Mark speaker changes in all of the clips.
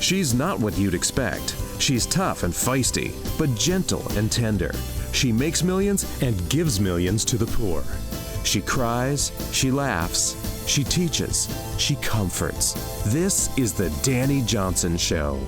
Speaker 1: She's not what you'd expect. She's tough and feisty, but gentle and tender. She makes millions and gives millions to the poor. She cries, she laughs, she teaches, she comforts. This is the Dani Johnson Show.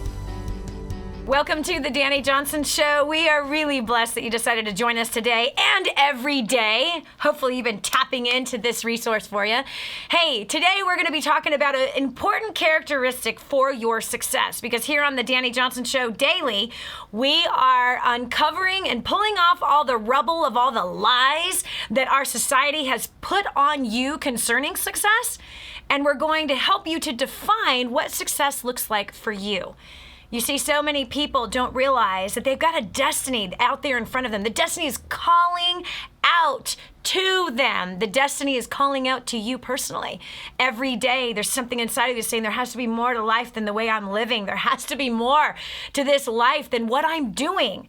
Speaker 2: Welcome to the Dani Johnson Show. We are really blessed that you decided to join us today and every day. Hopefully you've been tapping into this resource for you. Hey, today we're going to be talking about an important characteristic for your success, because here on the Dani Johnson Show daily, we are uncovering and pulling off all the rubble of all the lies that our society has put on you concerning success, and we're going to help you to define what success looks like for you. You see, so many people don't realize that they've got a destiny out there in front of them. The destiny is calling out to them. The destiny is calling out to you personally. Every day, there's something inside of you saying there has to be more to life than the way I'm living. There has to be more to this life than what I'm doing.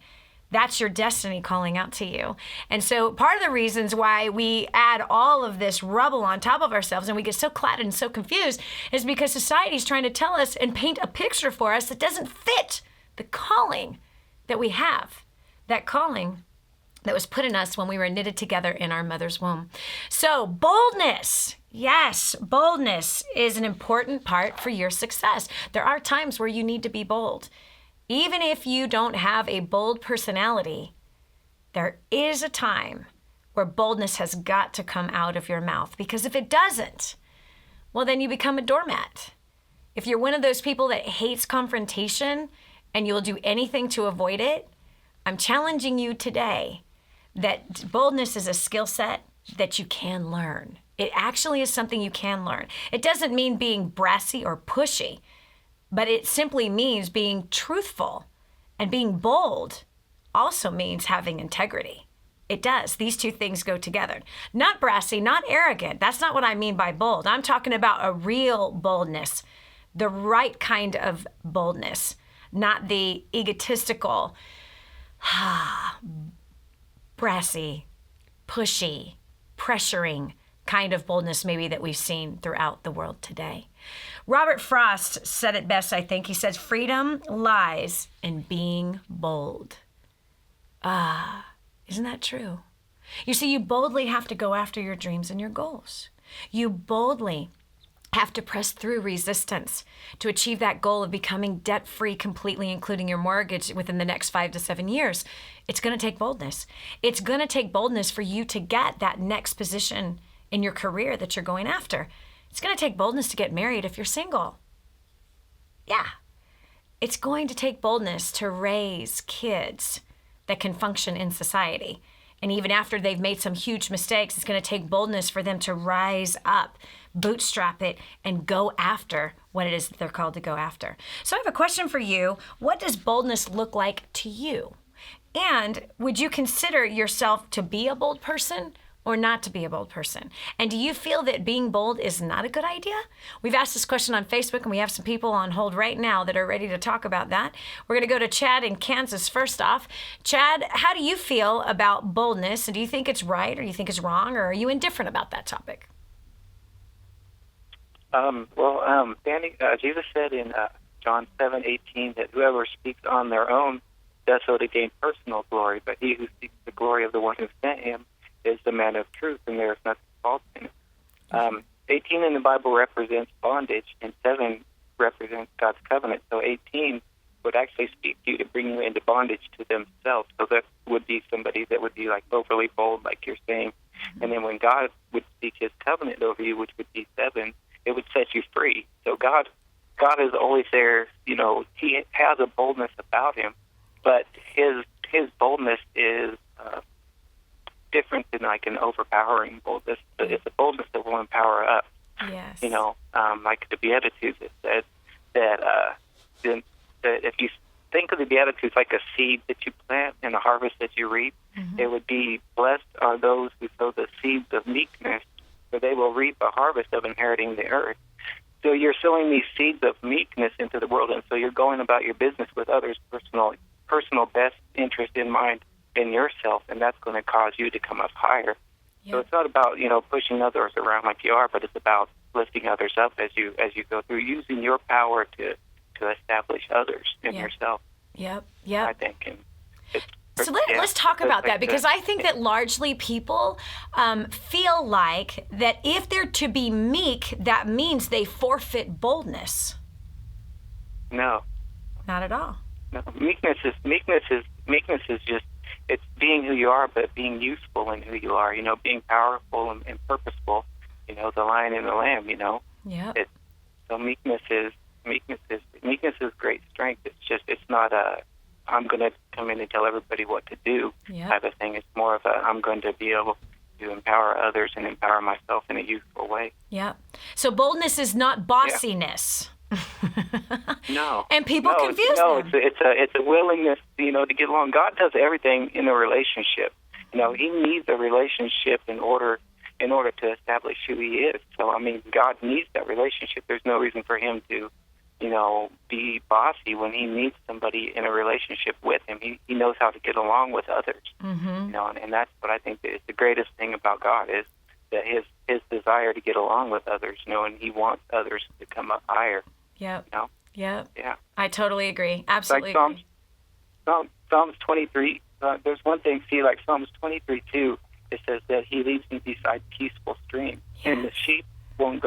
Speaker 2: That's your destiny calling out to you. And so part of the reasons why we add all of this rubble on top of ourselves and we get so clouded and so confused is because society is trying to tell us and paint a picture for us that doesn't fit the calling that we have. That calling that was put in us when we were knitted together in our mother's womb. So boldness. Yes, boldness is an important part for your success. There are times where you need to be bold. Even if you don't have a bold personality, there is a time where boldness has got to come out of your mouth. Because if it doesn't, well, then you become a doormat. If you're one of those people that hates confrontation and you'll do anything to avoid it, I'm challenging you today that boldness is a skill set that you can learn. It actually is something you can learn. It doesn't mean being brassy or pushy, but it simply means being truthful, and being bold also means having integrity. It does. These two things go together. Not brassy, not arrogant. That's not what I mean by bold. I'm talking about a real boldness, the right kind of boldness, not the egotistical, brassy, pushy, pressuring kind of boldness maybe that we've seen throughout the world today. Robert Frost said it best, I think. He says, freedom lies in being bold. Isn't that true? You see, you boldly have to go after your dreams and your goals. You boldly have to press through resistance to achieve that goal of becoming debt-free completely, including your mortgage, within the next 5 to 7 years. It's going to take boldness. It's going to take boldness for you to get that next position in your career that you're going after. It's going to take boldness to get married if you're single. Yeah. It's going to take boldness to raise kids that can function in society. And even after they've made some huge mistakes, it's going to take boldness for them to rise up, bootstrap it, and go after what it is that they're called to go after. So I have a question for you. What does boldness look like to you? And would you consider yourself to be a bold person or not to be a bold person? And do you feel that being bold is not a good idea? We've asked this question on Facebook, and we have some people on hold right now that are ready to talk about that. We're going to go to Chad in Kansas first off. Chad, how do you feel about boldness? And do you think it's right, or do you think it's wrong, or are you indifferent about that topic?
Speaker 3: Dani, Jesus said in John 7:18 that whoever speaks on their own does so to gain personal glory, but he who seeks the glory of the one who sent him is the man of truth, and there is nothing false in it. 18 in the Bible represents bondage, and 7 represents God's covenant. So 18 would actually speak to you to bring you into bondage to themselves. So that would be somebody that would be like overly bold, like you're saying. And then when God would speak his covenant over you, which would be 7, it would set you free. So God is always there. You know, he has a boldness about him, but his boldness is different than like an overpowering boldness. It's a boldness that will empower us.
Speaker 2: Yes.
Speaker 3: You know, like the Beatitudes, it says that if you think of the Beatitudes like a seed that you plant and a harvest that you reap, it would be blessed are those who sow the seeds of meekness, for they will reap a harvest of inheriting the earth. So you're sowing these seeds of meekness into the world, and so you're going about your business with others' personal best interest in mind in yourself, and that's going to cause you to come up higher. Yeah. So it's not about, you know, pushing others around like you are, but it's about lifting others up as you go through, using your power to establish others and
Speaker 2: Yeah.
Speaker 3: yourself.
Speaker 2: Yep.
Speaker 3: I think. And
Speaker 2: So let's talk about that, because I think that largely people feel like that if they're to be meek, that means they forfeit boldness.
Speaker 3: No.
Speaker 2: Not at all.
Speaker 3: No. Meekness is just, it's being who you are, but being useful in who you are. Being powerful and purposeful. The lion and the lamb.
Speaker 2: Yeah.
Speaker 3: So meekness is great strength. It's not I'm going to come in and tell everybody what to do type of thing. It's more of I'm going to be able to empower others and empower myself in a useful way.
Speaker 2: Yeah. So boldness is not bossiness.
Speaker 3: No.
Speaker 2: And people confuse them.
Speaker 3: It's a willingness, to get along. God does everything in a relationship. He needs a relationship in order to establish who he is. So, God needs that relationship. There's no reason for him to, be bossy when he needs somebody in a relationship with him. He knows how to get along with others.
Speaker 2: Mm-hmm.
Speaker 3: And that's what I think is the greatest thing about God is that his desire to get along with others, and he wants others to come up higher.
Speaker 2: Yep.
Speaker 3: Yeah.
Speaker 2: I totally agree. Absolutely
Speaker 3: like
Speaker 2: agree.
Speaker 3: Psalms 23, there's one thing, like Psalms 23:2, it says that he leads me beside peaceful streams.
Speaker 2: Yes.
Speaker 3: And the sheep and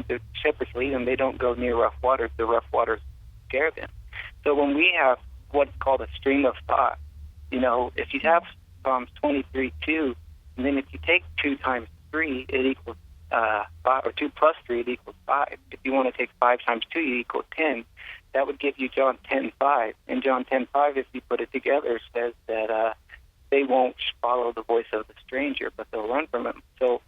Speaker 3: the shepherds lead them, they don't go near rough waters. The rough waters scare them. So when we have what's called a stream of thought, if you have Psalms 23:2, and then if you take 2 times 3, it equals 5, or 2 plus 3, it equals 5. If you want to take 5 times 2, you equal 10. That would give you John 10:5. And John 10:5, if you put it together, says that they won't follow the voice of the stranger, but they'll run from him. So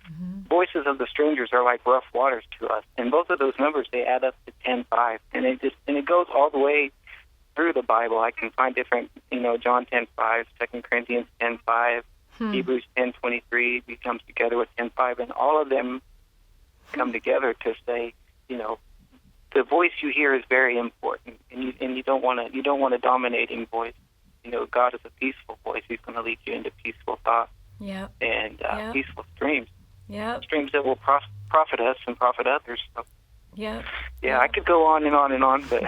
Speaker 3: voices of the strangers are like rough waters to us. And both of those numbers, they add up to 10:5. And it goes all the way through the Bible. I can find different, John 10:5, 2 Corinthians 10:5, Hebrews 10:23 becomes together with 10:5, and all of them come together to say, the voice you hear is very important, and you don't want a dominating voice. God is a peaceful voice. He's going to lead you into peaceful thought and peaceful streams. Streams that will profit us and profit others. So, I could go on and on and on, but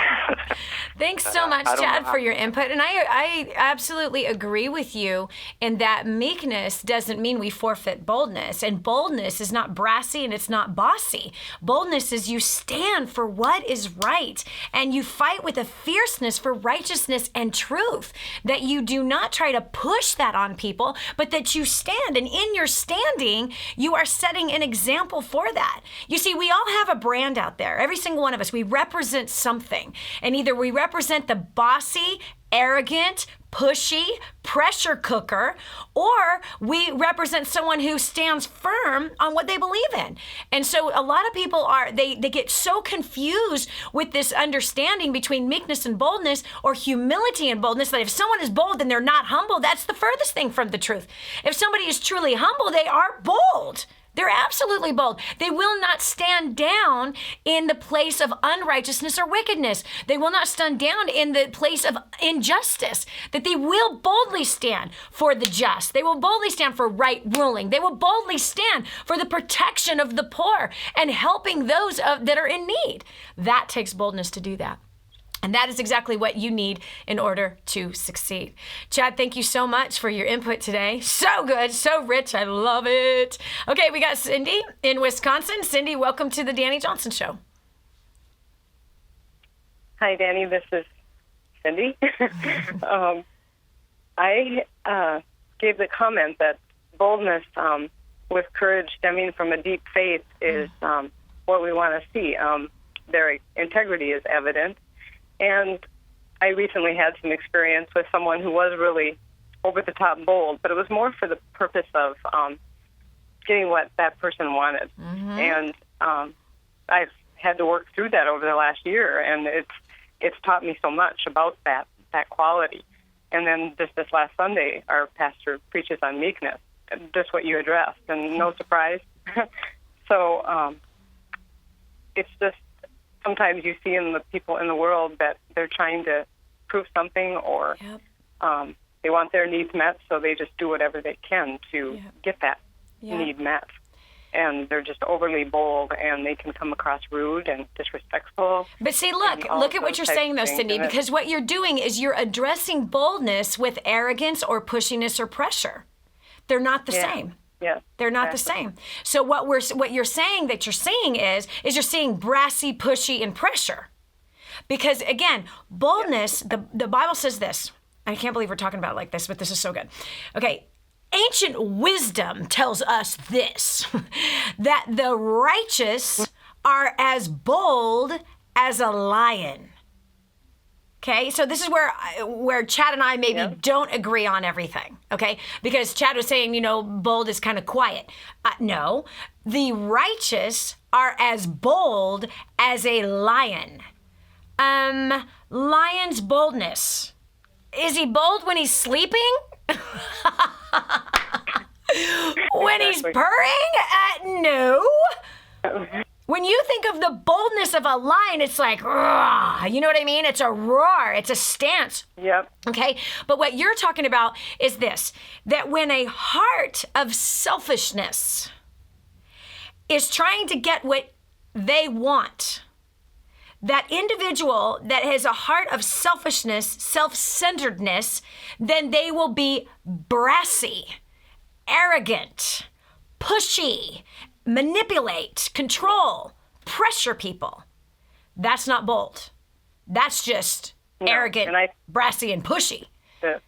Speaker 2: thanks so much, Chad, for your input. And I absolutely agree with you in that meekness doesn't mean we forfeit boldness. And boldness is not brassy and it's not bossy. Boldness is you stand for what is right and you fight with a fierceness for righteousness and truth, that you do not try to push that on people, but that you stand. And in your standing, you are setting an example for that. You see, we all have a brand out there. Every single one of us, we represent something. And either we represent the bossy, arrogant, pushy, pressure cooker, or we represent someone who stands firm on what they believe in. And so a lot of people they get so confused with this understanding between meekness and boldness, or humility and boldness, that if someone is bold and they're not humble, that's the furthest thing from the truth. If somebody is truly humble, they are bold. They're absolutely bold. They will not stand down in the place of unrighteousness or wickedness. They will not stand down in the place of injustice. That they will boldly stand for the just. They will boldly stand for right ruling. They will boldly stand for the protection of the poor and helping those that are in need. That takes boldness to do that. And that is exactly what you need in order to succeed. Chad, thank you so much for your input today. So good, so rich. I love it. Okay, we got Cindy in Wisconsin. Cindy, welcome to the Dani Johnson Show.
Speaker 4: Hi, Dani. This is Cindy. I gave the comment that boldness with courage stemming from a deep faith is what we want to see. Their integrity is evident. And I recently had some experience with someone who was really over-the-top bold, but it was more for the purpose of getting what that person wanted. And I've had to work through that over the last year, and it's taught me so much about that quality. And then this last Sunday, our pastor preaches on meekness, just what you addressed, and no surprise. So it's just, sometimes you see in the people in the world that they're trying to prove something, or they want their needs met, so they just do whatever they can to get that need met. and they're just overly bold, and they can come across rude and disrespectful.
Speaker 2: But see, look at what you're saying, though, Cindy, because what you're doing is you're addressing boldness with arrogance or pushiness or pressure. They're not the same.
Speaker 4: Yeah,
Speaker 2: they're not the same. So what you're saying that you're seeing is you're seeing brassy, pushy, and pressure. Because again, boldness, the Bible says this. I can't believe we're talking about it like this, but this is so good. Okay. Ancient wisdom tells us this, that the righteous are as bold as a lion. Okay, so this is where Chad and I maybe don't agree on everything, okay? Because Chad was saying, bold is kind of quiet. No, the righteous are as bold as a lion. Lion's boldness. Is he bold when he's sleeping? When he's purring? No. When you think of the boldness of a lion, it's like, roar, you know what I mean? It's a roar. It's a stance.
Speaker 4: Yep.
Speaker 2: Okay? But what you're talking about is this, that when a heart of selfishness is trying to get what they want, that individual that has a heart of selfishness, self-centeredness, then they will be brassy, arrogant, pushy, manipulate, control, pressure people. That's not bold. That's just arrogant, brassy, and pushy.
Speaker 4: Yeah.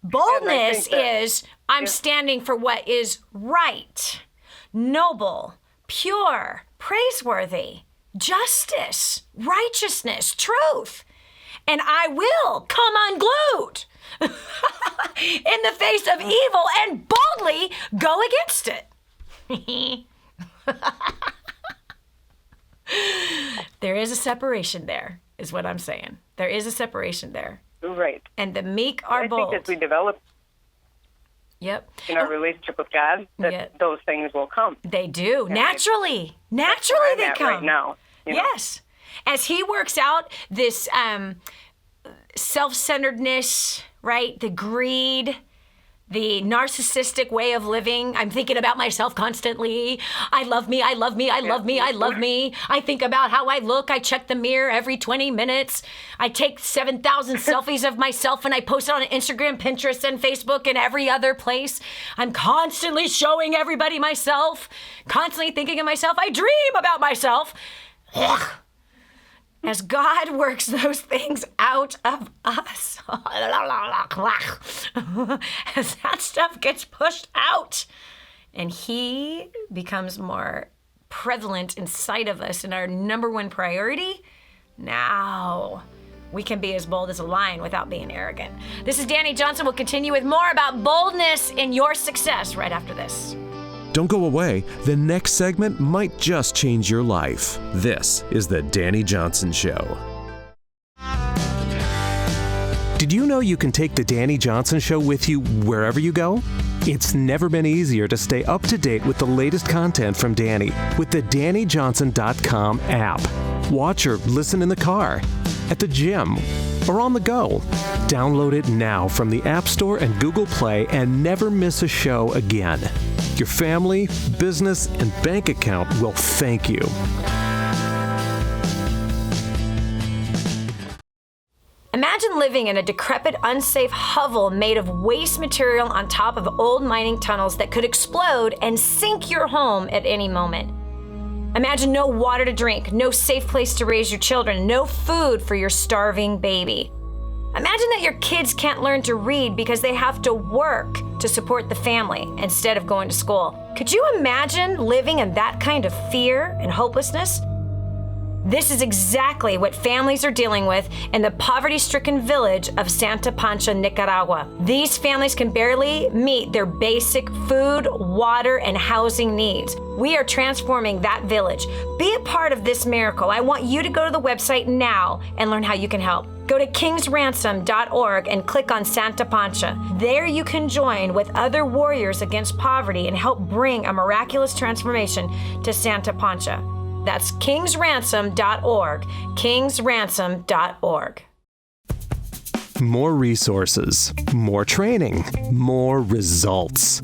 Speaker 2: Boldness is I'm standing for what is right, noble, pure, praiseworthy, justice, righteousness, truth. And I will come unglued in the face of evil and boldly go against it. There is a separation there, is what I'm saying. There is a separation there.
Speaker 4: Right.
Speaker 2: And the meek are bold.
Speaker 4: I think as we develop in our relationship with God, that those things will come.
Speaker 2: They do.
Speaker 4: And
Speaker 2: naturally they come.
Speaker 4: Right now.
Speaker 2: Yes. As he works out this self-centeredness, right? The greed, the narcissistic way of living. I'm thinking about myself constantly. I love me, I love me, I love me, I love me. I think about how I look. I check the mirror every 20 minutes. I take 7,000 selfies of myself and I post it on Instagram, Pinterest, and Facebook and every other place. I'm constantly showing everybody myself, constantly thinking of myself. I dream about myself. Ugh. As God works those things out of us, as that stuff gets pushed out, and he becomes more prevalent inside of us and our number one priority, now we can be as bold as a lion without being arrogant. This is Dani Johnson. We'll continue with more about boldness in your success right after this.
Speaker 1: Don't go away. The next segment might just change your life. This is the Dani Johnson Show. Did you know you can take the Dani Johnson Show with you wherever you go? It's never been easier to stay up to date with the latest content from Dani with the DaniJohnson.com app. Watch or listen in the car, at the gym, or on the go. Download it now from the App Store and Google Play and never miss a show again. Your family, business, and bank account will thank you.
Speaker 2: Imagine living in a decrepit, unsafe hovel made of waste material on top of old mining tunnels that could explode and sink your home at any moment. Imagine no water to drink, no safe place to raise your children, no food for your starving baby. Imagine that your kids can't learn to read because they have to work to support the family instead of going to school. Could you imagine living in that kind of fear and hopelessness? This is exactly what families are dealing with in the poverty-stricken village of Santa Pancha, Nicaragua. These families can barely meet their basic food, water, and housing needs. We are transforming that village. Be a part of this miracle. I want you to go to the website now and learn how you can help. Go to kingsransom.org and click on Santa Pancha. There you can join with other warriors against poverty and help bring a miraculous transformation to Santa Pancha. That's kingsransom.org, kingsransom.org.
Speaker 1: More resources, more training, more results.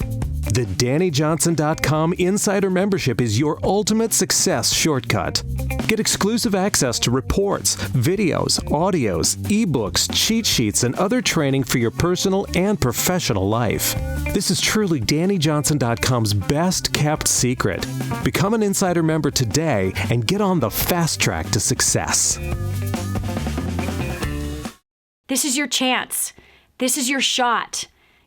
Speaker 1: The DaniJohnson.com Insider membership is your ultimate success shortcut. Get exclusive access to reports, videos, audios, ebooks, cheat sheets, and other training for your personal and professional life. This is truly DaniJohnson.com's best kept secret. Become an Insider member today and get on the fast track to success.
Speaker 2: This is your chance. This is your shot.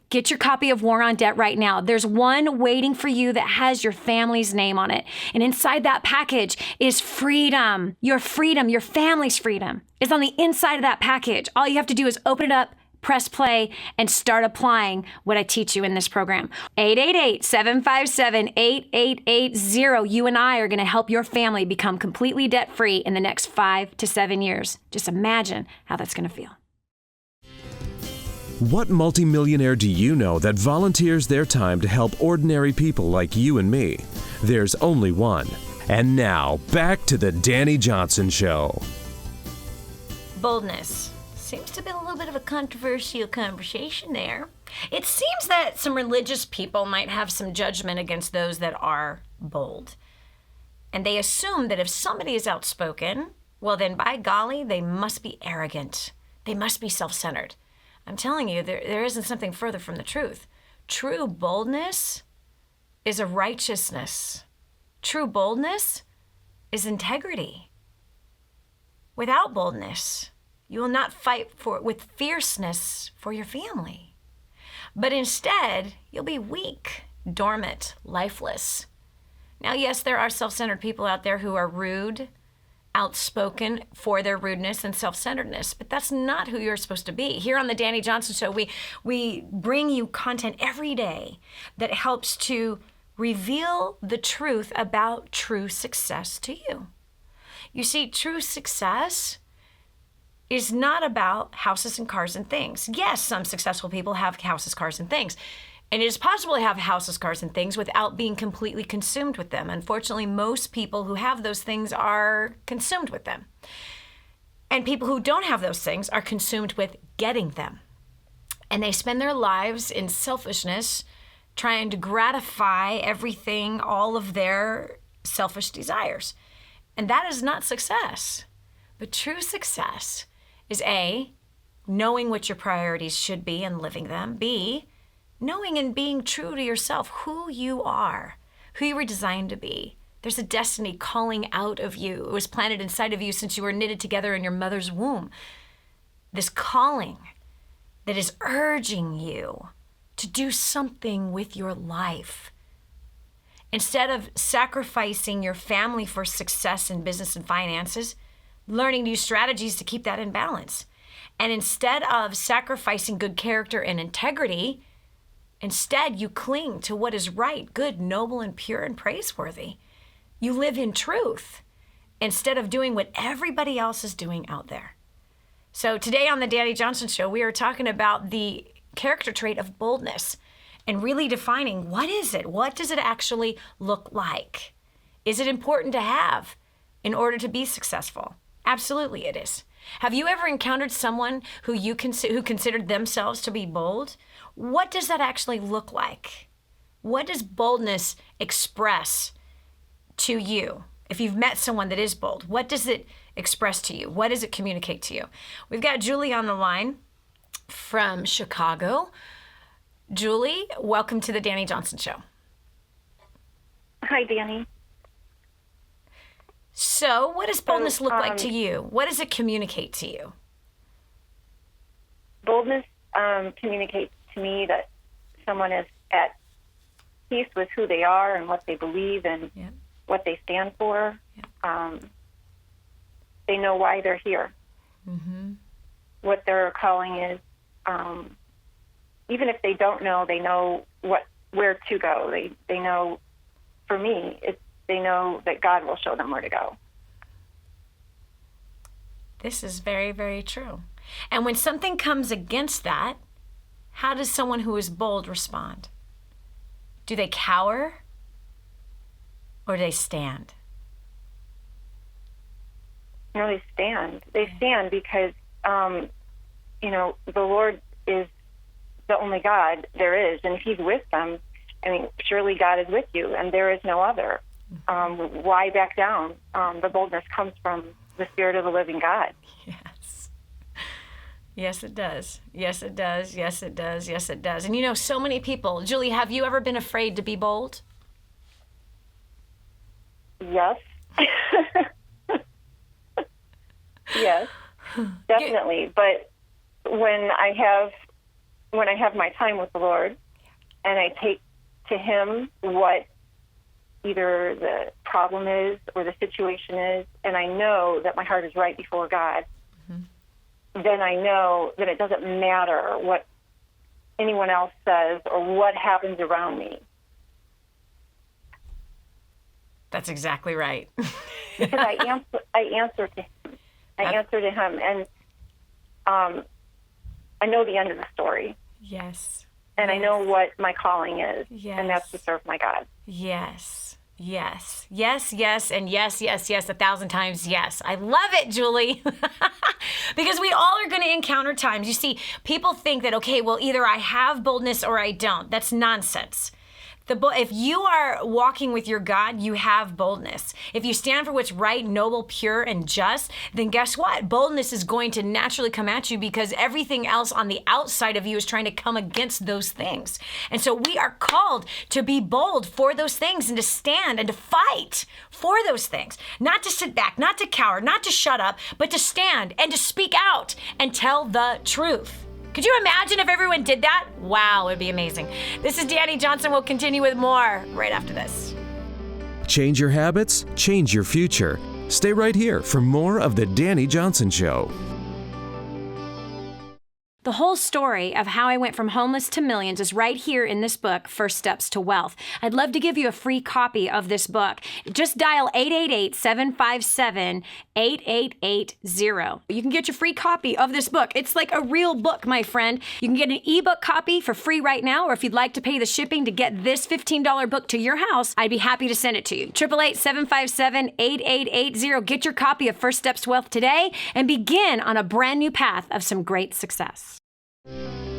Speaker 2: Get your copy of War on Debt right now. There's one waiting for you that has your family's name on it. And inside that package is freedom. Your family's freedom is on the inside of that package. All you have to do is open it up, press play, and start applying what I teach you in this program. 888-757-8880. You and I are going to help your family become completely debt-free in the next 5 to 7 years. Just imagine how that's going to feel.
Speaker 1: What multimillionaire do you know that volunteers their time to help ordinary people like you and me? There's only one. And now, back to the Dani Johnson Show.
Speaker 2: Boldness. Seems to be a little bit of a controversial conversation there. It seems that some religious people might have some judgment against those that are bold. And they assume that if somebody is outspoken, well then by golly, they must be arrogant. They must be self-centered. I'm telling you, there isn't something further from the truth. True boldness is a righteousness. True boldness is integrity. Without boldness, you will not fight with fierceness for your family. But instead, you'll be weak, dormant, lifeless. Now, yes, there are self-centered people out there who are rude, outspoken for their rudeness and self-centeredness, but that's not who you're supposed to be. Here on the Dani Johnson Show, we bring you content every day that helps to reveal the truth about true success to you. You see, true success is not about houses and cars and things. Yes, some successful people have houses, cars, and things. And it is possible to have houses, cars, and things without being completely consumed with them. Unfortunately, most people who have those things are consumed with them. And people who don't have those things are consumed with getting them. And they spend their lives in selfishness, trying to gratify everything, all of their selfish desires. And that is not success. But true success is A, knowing what your priorities should be and living them. B, knowing and being true to yourself, who you are, who you were designed to be. There's a destiny calling out of you. It was planted inside of you since you were knitted together in your mother's womb. This calling that is urging you to do something with your life. Instead of sacrificing your family for success in business and finances, learning new strategies to keep that in balance. And instead of sacrificing good character and integrity, instead, you cling to what is right, good, noble, and pure and praiseworthy. You live in truth instead of doing what everybody else is doing out there. So today on the Dani Johnson Show, we are talking about the character trait of boldness and really defining what is it? What does it actually look like? Is it important to have in order to be successful? Absolutely it is. Have you ever encountered someone who considered themselves to be bold? What does that actually look like? What does boldness express to you? If you've met someone that is bold, what does it express to you? What does it communicate to you? We've got Julie on the line from Chicago. Julie, welcome to the Dani Johnson Show.
Speaker 5: Hi, Dani.
Speaker 2: So what does boldness look like to you? What does it communicate to you?
Speaker 5: Boldness communicates to me that someone is at peace with who they are and what they believe and what they stand for. They know why they're here, what their calling is. Even if they don't know, they know where to go. They know, for me, they know that God will show them where to go.
Speaker 2: This is very, very true. And when something comes against that, how does someone who is bold respond? Do they cower or do they stand?
Speaker 5: No, they stand. They stand because, the Lord is the only God there is. And if He's with them, I mean, surely God is with you, and there is no other. Why back down? The boldness comes from the Spirit of the living God.
Speaker 2: Yes. Yes, it does. Yes, it does. Yes, it does. Yes, it does. And you know, so many people. Julie, have you ever been afraid to be bold?
Speaker 5: Yes. Yes, definitely. But when I have my time with the Lord, and I take to Him what either the problem is or the situation is, and I know that my heart is right before God, then I know that it doesn't matter what anyone else says or what happens around me.
Speaker 2: That's exactly right.
Speaker 5: Because I answer to Him. I answer to Him, and I know the end of the story.
Speaker 2: Yes.
Speaker 5: And
Speaker 2: yes.
Speaker 5: I know what my calling is,
Speaker 2: yes.
Speaker 5: and that's to serve my God.
Speaker 2: Yes. Yes. Yes, yes, and yes, yes, yes, 1,000 times yes. I love it, Julie. Because we all are going to encounter times. You see, people think that, okay, well, either I have boldness or I don't. That's nonsense. If you are walking with your God, you have boldness. If you stand for what's right, noble, pure, and just, then guess what? Boldness is going to naturally come at you because everything else on the outside of you is trying to come against those things. And so we are called to be bold for those things and to stand and to fight for those things. Not to sit back, not to cower, not to shut up, but to stand and to speak out and tell the truth. Could you imagine if everyone did that? Wow, it would be amazing. This is Dani Johnson. We'll continue with more right after this.
Speaker 1: Change your habits, change your future. Stay right here for more of The Dani Johnson Show.
Speaker 2: The whole story of how I went from homeless to millions is right here in this book, First Steps to Wealth. I'd love to give you a free copy of this book. Just dial 888-757-8880. You can get your free copy of this book. It's like a real book, my friend. You can get an ebook copy for free right now, or if you'd like to pay the shipping to get this $15 book to your house, I'd be happy to send it to you. 888-757-8880. Get your copy of First Steps to Wealth today and begin on a brand new path of some great success.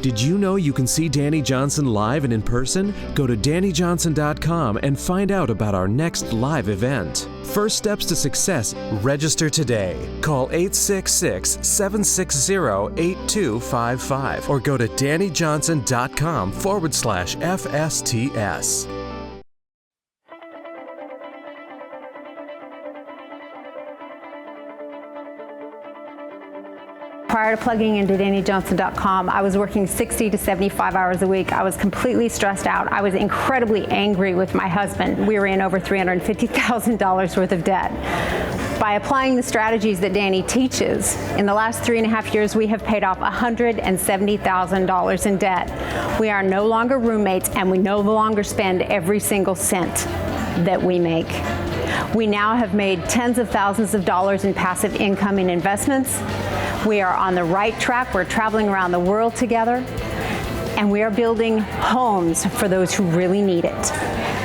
Speaker 1: Did you know you can see Dani Johnson live and in person? Go to DaniJohnson.com and find out about our next live event. First Steps to Success. Register today. Call 866-760-8255 or go to DaniJohnson.com/FSTS.
Speaker 6: Prior to plugging into DaniJohnson.com, I was working 60 to 75 hours a week. I was completely stressed out. I was incredibly angry with my husband. We were in over $350,000 worth of debt. By applying the strategies that Dani teaches, in the last 3.5 years, we have paid off $170,000 in debt. We are no longer roommates, and we no longer spend every single cent that we make. We now have made tens of thousands of dollars in passive income in investments. We are on the right track. We're traveling around the world together, and we are building homes for those who really need it.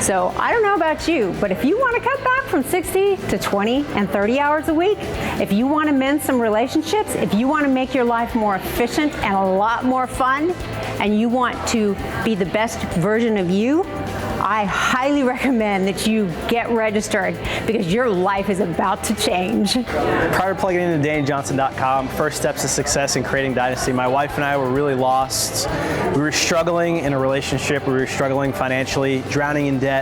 Speaker 6: So I don't know about you, but if you want to cut back from 60 to 20 and 30 hours a week, if you want to mend some relationships, if you want to make your life more efficient and a lot more fun, and you want to be the best version of you, I highly recommend that you get registered because your life is about to change.
Speaker 7: Prior to plugging into DaniJohnson.com, First Steps to Success in Creating Dynasty, my wife and I were really lost. We were struggling in a relationship. We were struggling financially, drowning in debt.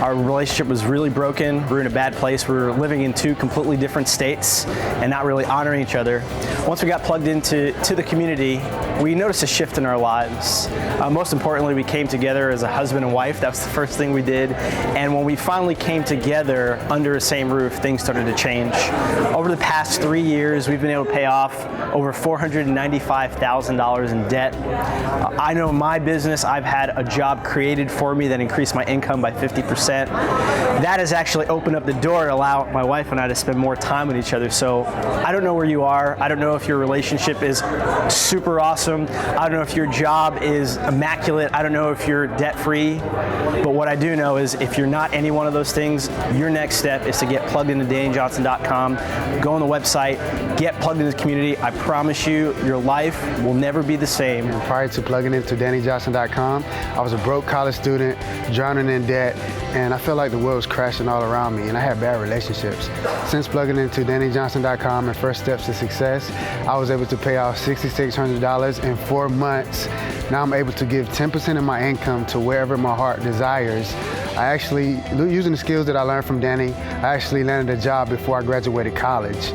Speaker 7: Our relationship was really broken. We were in a bad place. We were living in two completely different states and not really honoring each other. Once we got plugged into the community, we noticed a shift in our lives. Most importantly, we came together as a husband and wife. That was the first thing we did. And when we finally came together under the same roof, things started to change. Over the past 3 years, we've been able to pay off over $495,000 in debt. I know in my business, I've had a job created for me that increased my income by 50%. 5%. That has actually opened up the door to allow my wife and I to spend more time with each other. So I don't know where you are. I don't know if your relationship is super awesome. I don't know if your job is immaculate. I don't know if you're debt-free. But what I do know is if you're not any one of those things, your next step is to get plugged into DaniJohnson.com, go on the website, get plugged into the community. I promise you, your life will never be the same.
Speaker 8: Prior to plugging into DaniJohnson.com, I was a broke college student, drowning in debt, and I felt like the world was crashing all around me, and I had bad relationships. Since plugging into DaniJohnson.com and First Steps to Success, I was able to pay off $6,600 in 4 months. Now I'm able to give 10% of my income to wherever my heart desires. I actually, using the skills that I learned from Dani, I actually landed a job before I graduated college,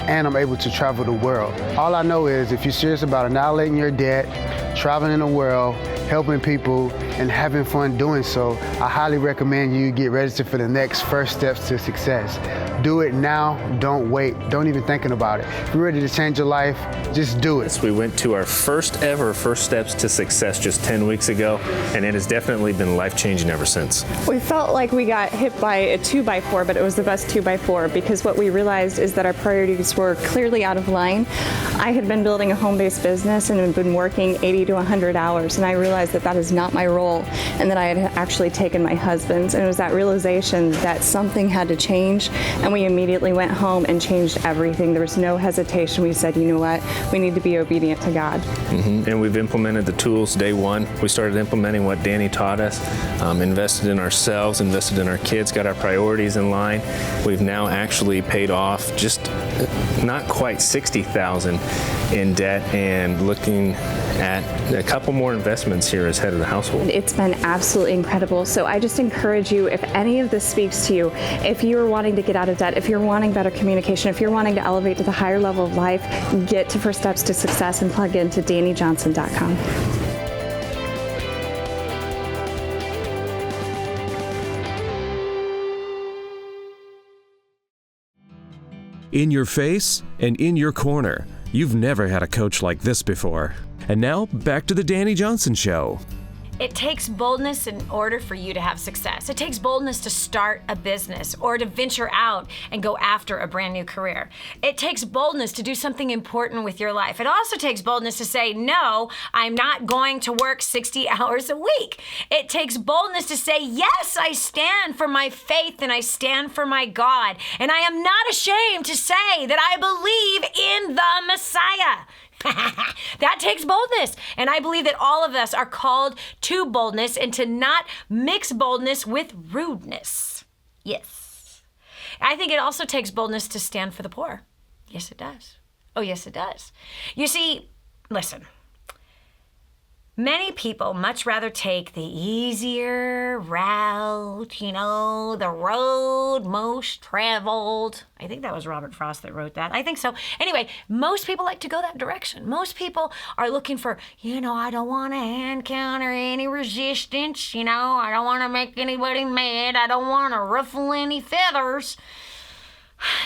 Speaker 8: and I'm able to travel the world. All I know is if you're serious about annihilating your debt, traveling the world, helping people, and having fun doing so, I highly recommend you get registered for the next First Steps to Success. Do it now, don't wait, don't even thinking about it. If you're ready to change your life, just do it.
Speaker 9: We went to our first ever First Steps to Success just 10 weeks ago, and it has definitely been life-changing ever since.
Speaker 10: We felt like we got hit by a 2x4, but it was the best 2x4 because what we realized is that our priorities were clearly out of line. I had been building a home-based business and had been working 80 to 100 hours, and I realized that that is not my role, and that I had actually taken my husband's, and it was that realization that something had to change, and we immediately went home and changed everything. There was no hesitation. We said, you know what, we need to be obedient to God.
Speaker 9: And we've implemented the tools day one. We started implementing what Dani taught us, invested in ourselves, invested in our kids, got our priorities in line. We've now actually paid off just not quite $60,000 in debt and looking at a couple more investments here as head of the household.
Speaker 10: It's been absolutely incredible. So I just encourage you, if any of this speaks to you, if you're wanting to get out of debt, if you're wanting better communication, if you're wanting to elevate to the higher level of life, get to First Steps to Success and plug into DaniJohnson.com.
Speaker 1: In your face and in your corner. You've never had a coach like this before. And now, back to the Dani Johnson Show.
Speaker 2: It takes boldness in order for you to have success. It takes boldness to start a business or to venture out and go after a brand new career. It takes boldness to do something important with your life. It also takes boldness to say, no, I'm not going to work 60 hours a week. It takes boldness to say, yes, I stand for my faith and I stand for my God. And I am not ashamed to say that I believe in the Messiah. That takes boldness. And I believe that all of us are called to boldness and to not mix boldness with rudeness. Yes. I think it also takes boldness to stand for the poor. Yes, it does. Oh, yes, it does. You see, listen. Many people much rather take the easier route, the road most traveled. I think that was Robert Frost that wrote that. I think so. Anyway, most people like to go that direction. Most people are looking for, I don't want to encounter any resistance. I don't want to make anybody mad. I don't want to ruffle any feathers.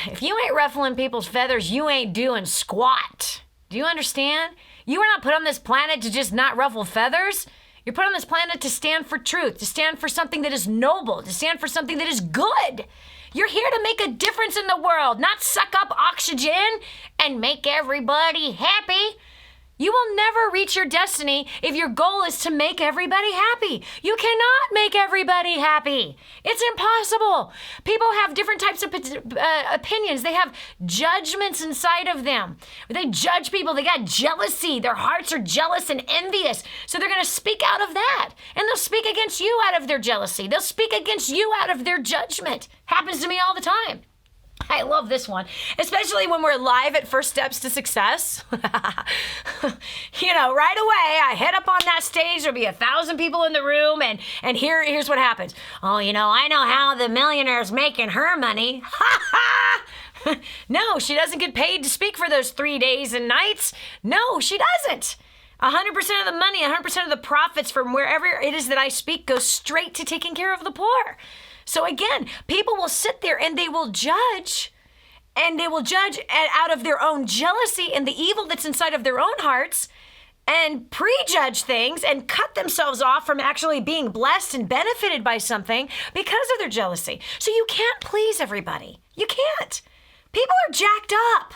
Speaker 2: If you ain't ruffling people's feathers, you ain't doing squat. Do you understand? You are not put on this planet to just not ruffle feathers. You're put on this planet to stand for truth, to stand for something that is noble, to stand for something that is good. You're here to make a difference in the world, not suck up oxygen and make everybody happy. You will never reach your destiny if your goal is to make everybody happy. You cannot make everybody happy. It's impossible. People have different types of opinions. They have judgments inside of them. They judge people. They got jealousy. Their hearts are jealous and envious. So they're going to speak out of that. And they'll speak against you out of their jealousy. They'll speak against you out of their judgment. Happens to me all the time. I love this one, especially when we're live at First Steps to Success. Right away, I head up on that stage. There'll be 1,000 people in the room, and here's what happens. Oh, I know how the millionaire's making her money. No, she doesn't get paid to speak for those 3 days and nights. No, she doesn't. 100% of the money, 100% of the profits from wherever it is that I speak goes straight to taking care of the poor. So again, people will sit there and they will judge out of their own jealousy and the evil that's inside of their own hearts. and prejudge things and cut themselves off from actually being blessed and benefited by something because of their jealousy. So you can't please everybody. You can't. People are jacked up.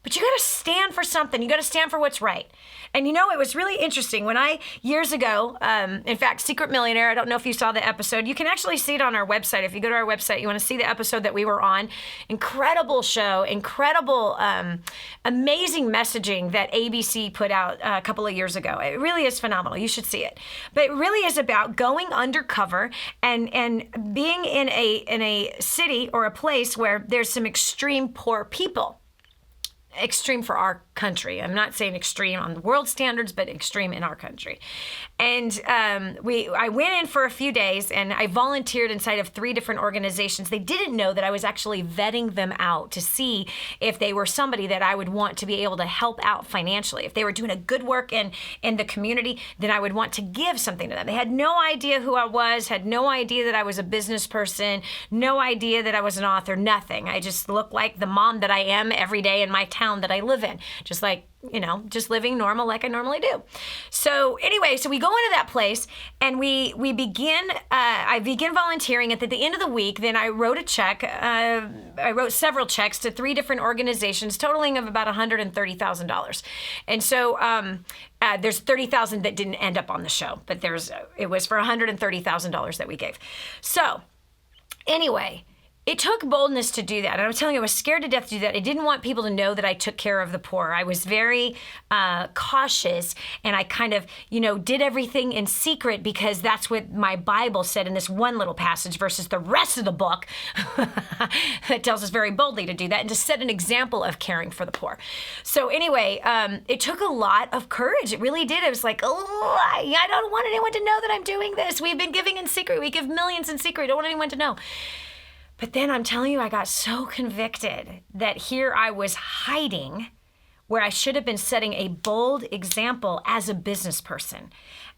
Speaker 2: But you got to stand for something. You got to stand for what's right. And you know, it was really interesting when years ago, in fact, Secret Millionaire, I don't know if you saw the episode. You can actually see it on our website. If you go to our website, you want to see the episode that we were on. Incredible show, incredible, amazing messaging that ABC put out a couple of years ago. It really is phenomenal. You should see it. But it really is about going undercover and being in a city or a place where there's some extreme poor people. Extreme for our country. I'm not saying extreme on the world standards, but extreme in our country. And I went in for a few days and I volunteered inside of 3 different organizations. They didn't know that I was actually vetting them out to see if they were somebody that I would want to be able to help out financially. If they were doing a good work in the community, then I would want to give something to them. They had no idea who I was, had no idea that I was a business person, no idea that I was an author, nothing. I just looked like the mom that I am every day in my town that I live in. Just like, just living normal like I normally do. So anyway, so we go into that place and we begin, I begin volunteering. At the end of the week, then I wrote a check. I wrote several checks to 3 different organizations, totaling of about $130,000. And so there's $30,000 that didn't end up on the show, but it was for $130,000 that we gave. So anyway, it took boldness to do that. And I'm telling you, I was scared to death to do that. I didn't want people to know that I took care of the poor. I was very cautious, and I kind of, did everything in secret because that's what my Bible said in this one little passage versus the rest of the book that tells us very boldly to do that and to set an example of caring for the poor. So anyway, it took a lot of courage. It really did. I was like, I don't want anyone to know that I'm doing this. We've been giving in secret. We give millions in secret. I don't want anyone to know. But then I'm telling you, I got so convicted that here I was hiding where I should have been setting a bold example as a business person,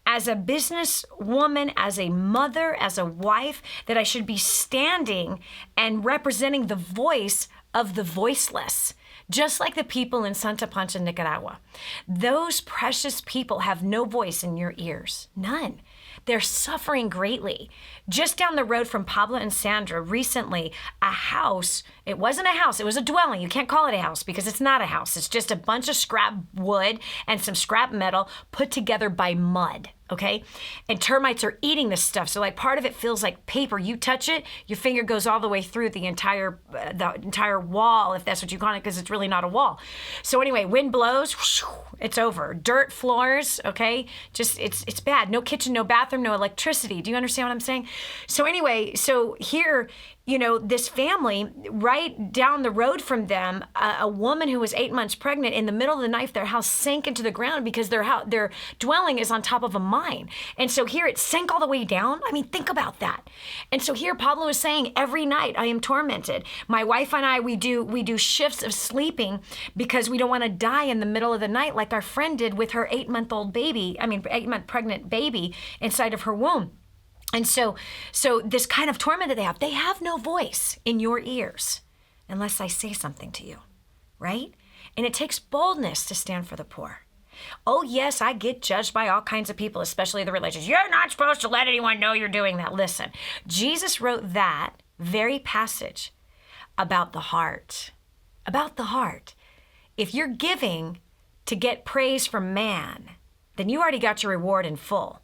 Speaker 2: as a business woman, as a mother, as a wife, that I should be standing and representing the voice of the voiceless. Just like the people in Santa Pancha, Nicaragua. Those precious people have no voice in your ears. None. They're suffering greatly. Just down the road from Pablo and Sandra, recently, a house, it wasn't a house, it was a dwelling. You can't call it a house because it's not a house. It's just a bunch of scrap wood and some scrap metal put together by mud. Okay? And termites are eating this stuff. So like part of it feels like paper. You touch it, your finger goes all the way through the entire wall, if that's what you call it, because it's really not a wall. So anyway, wind blows, whoosh, it's over. Dirt floors, okay? Just, it's bad. No kitchen, no bathroom, no electricity. Do you understand what I'm saying? So anyway, so here, this family right down the road from them, a woman who was 8 months pregnant, in the middle of the night, their house sank into the ground because their dwelling is on top of a mine. And so here it sank all the way down. I mean, think about that. And so here Pablo is saying, every night I am tormented. My wife and I, we do shifts of sleeping because we don't want to die in the middle of the night like our friend did with her 8-month pregnant baby inside of her womb. And so this kind of torment that they have no voice in your ears unless I say something to you, right? And it takes boldness to stand for the poor. Oh, yes, I get judged by all kinds of people, especially the religious. You're not supposed to let anyone know you're doing that. Listen, Jesus wrote that very passage about the heart. About the heart. If you're giving to get praise from man, then you already got your reward in full.